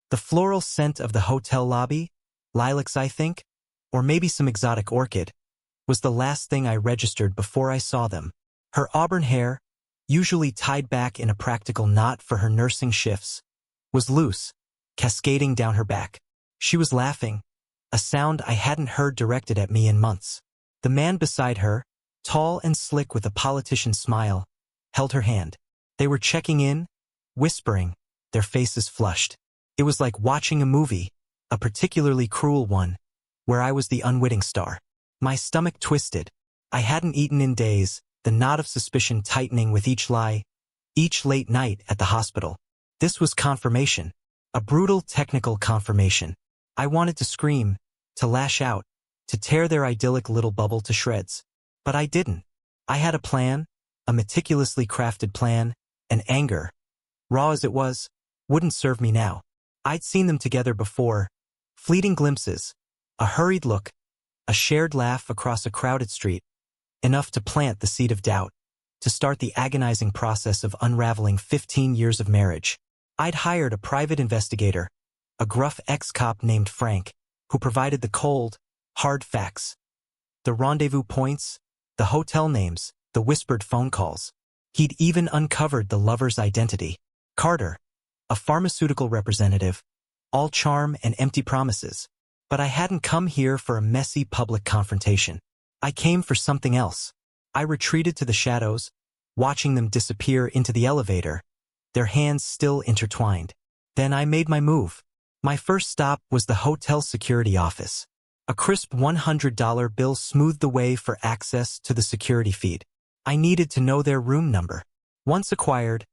The floral scent of the hotel lobby, lilacs I think, or maybe some exotic orchid, was the last thing I registered before I saw them. Her auburn hair, usually tied back in a practical knot for her nursing shifts, was loose, cascading down her back. She was laughing, a sound I hadn't heard directed at me in months. The man beside her, tall and slick with a politician's smile, held her hand. They were checking in, whispering, their faces flushed. It was like watching a movie, a particularly cruel one, where I was the unwitting star. My stomach twisted. I hadn't eaten in days, the knot of suspicion tightening with each lie, each late night at the hospital. This was confirmation, a brutal technical confirmation. I wanted to scream, to lash out, to tear their idyllic little bubble to shreds. But I didn't. I had a plan, a meticulously crafted plan, and anger, raw as it was, wouldn't serve me now. I'd seen them together before, fleeting glimpses, a hurried look, a shared laugh across a crowded street, enough to plant the seed of doubt, to start the agonizing process of unraveling 15 years of marriage. I'd hired a private investigator, a gruff ex-cop named Frank, who provided the cold, hard facts, the rendezvous points, the hotel names, the whispered phone calls. He'd even uncovered the lover's identity. Carter, a pharmaceutical representative, all charm and empty promises. But I hadn't come here for a messy public confrontation. I came for something else. I retreated to the shadows, watching them disappear into the elevator, their hands still intertwined. Then I made my move. My first stop was the hotel security office. A crisp $100 bill smoothed the way for access to the security feed. I needed to know their room number. Once acquired,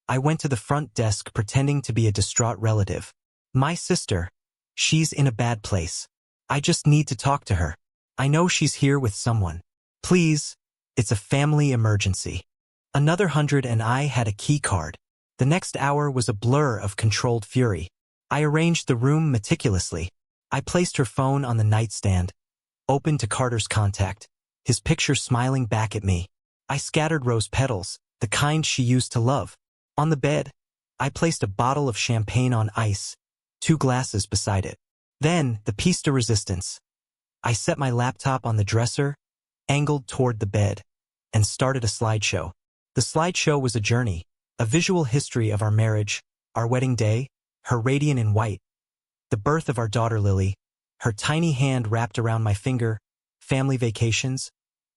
I went to the front desk pretending to be a distraught relative. My sister, she's in a bad place. I just need to talk to her. I know she's here with someone. Please, it's a family emergency. Another 100 and I had a key card. The next hour was a blur of controlled fury. I arranged the room meticulously. I placed her phone on the nightstand, opened to Carter's contact, his picture smiling back at me. I scattered rose petals, the kind she used to love. On the bed, I placed a bottle of champagne on ice, 2 glasses beside it. Then, the piece de resistance. I set my laptop on the dresser, angled toward the bed, and started a slideshow. The slideshow was a journey, a visual history of our marriage, our wedding day, her radiant in white, the birth of our daughter Lily, her tiny hand wrapped around my finger, family vacations,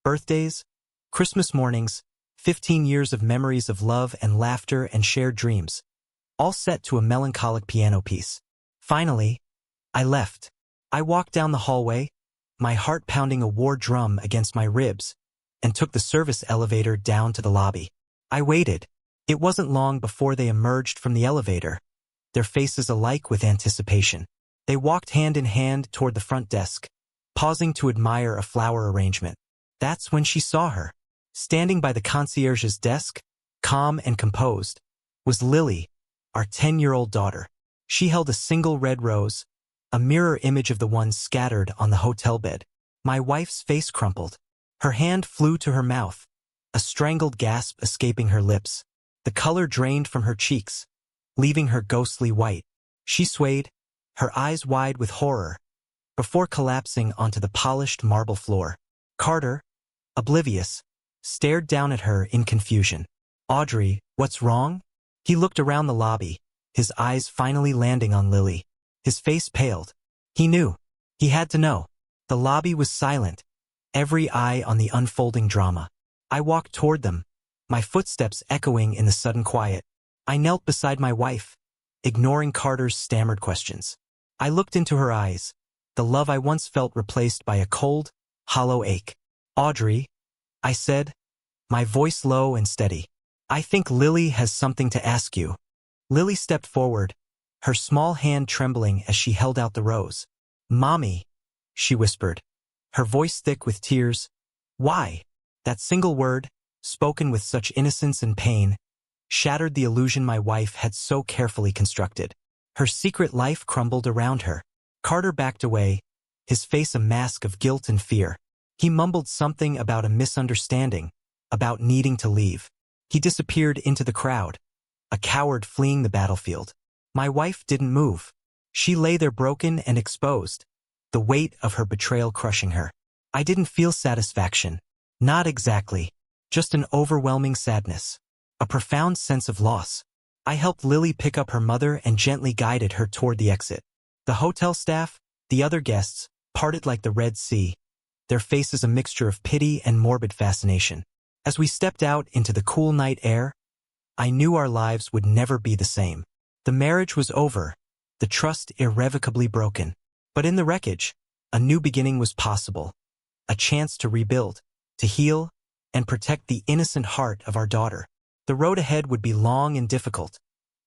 birthdays, Christmas mornings, 15 years of memories of love and laughter and shared dreams, all set to a melancholic piano piece. Finally, I left. I walked down the hallway, my heart pounding a war drum against my ribs, and took the service elevator down to the lobby. I waited. It wasn't long before they emerged from the elevator, their faces alike with anticipation. They walked hand in hand toward the front desk, pausing to admire a flower arrangement. That's when she saw her. Standing by the concierge's desk, calm and composed, was Lily, our 10-year-old daughter. She held a single red rose, a mirror image of the one scattered on the hotel bed. My wife's face crumpled. Her hand flew to her mouth, a strangled gasp escaping her lips. The color drained from her cheeks, leaving her ghostly white. She swayed, her eyes wide with horror, before collapsing onto the polished marble floor. Carter, oblivious, stared down at her in confusion. Audrey, what's wrong? He looked around the lobby, his eyes finally landing on Lily. His face paled. He knew. He had to know. The lobby was silent, every eye on the unfolding drama. I walked toward them, my footsteps echoing in the sudden quiet. I knelt beside my wife, ignoring Carter's stammered questions. I looked into her eyes, the love I once felt replaced by a cold, hollow ache. Audrey, I said, my voice low and steady. I think Lily has something to ask you. Lily stepped forward, her small hand trembling as she held out the rose. Mommy, she whispered, her voice thick with tears. Why? That single word, spoken with such innocence and pain, shattered the illusion my wife had so carefully constructed. Her secret life crumbled around her. Carter backed away, his face a mask of guilt and fear. He mumbled something about a misunderstanding, about needing to leave. He disappeared into the crowd, a coward fleeing the battlefield. My wife didn't move. She lay there broken and exposed, the weight of her betrayal crushing her. I didn't feel satisfaction. Not exactly. Just an overwhelming sadness. A profound sense of loss. I helped Lily pick up her mother and gently guided her toward the exit. The hotel staff, the other guests, parted like the Red Sea, their faces a mixture of pity and morbid fascination. As we stepped out into the cool night air, I knew our lives would never be the same. The marriage was over, the trust irrevocably broken. But in the wreckage, a new beginning was possible. A chance to rebuild, to heal, and protect the innocent heart of our daughter. The road ahead would be long and difficult,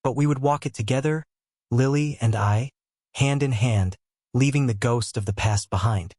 but we would walk it together, Lily and I, hand in hand, leaving the ghost of the past behind.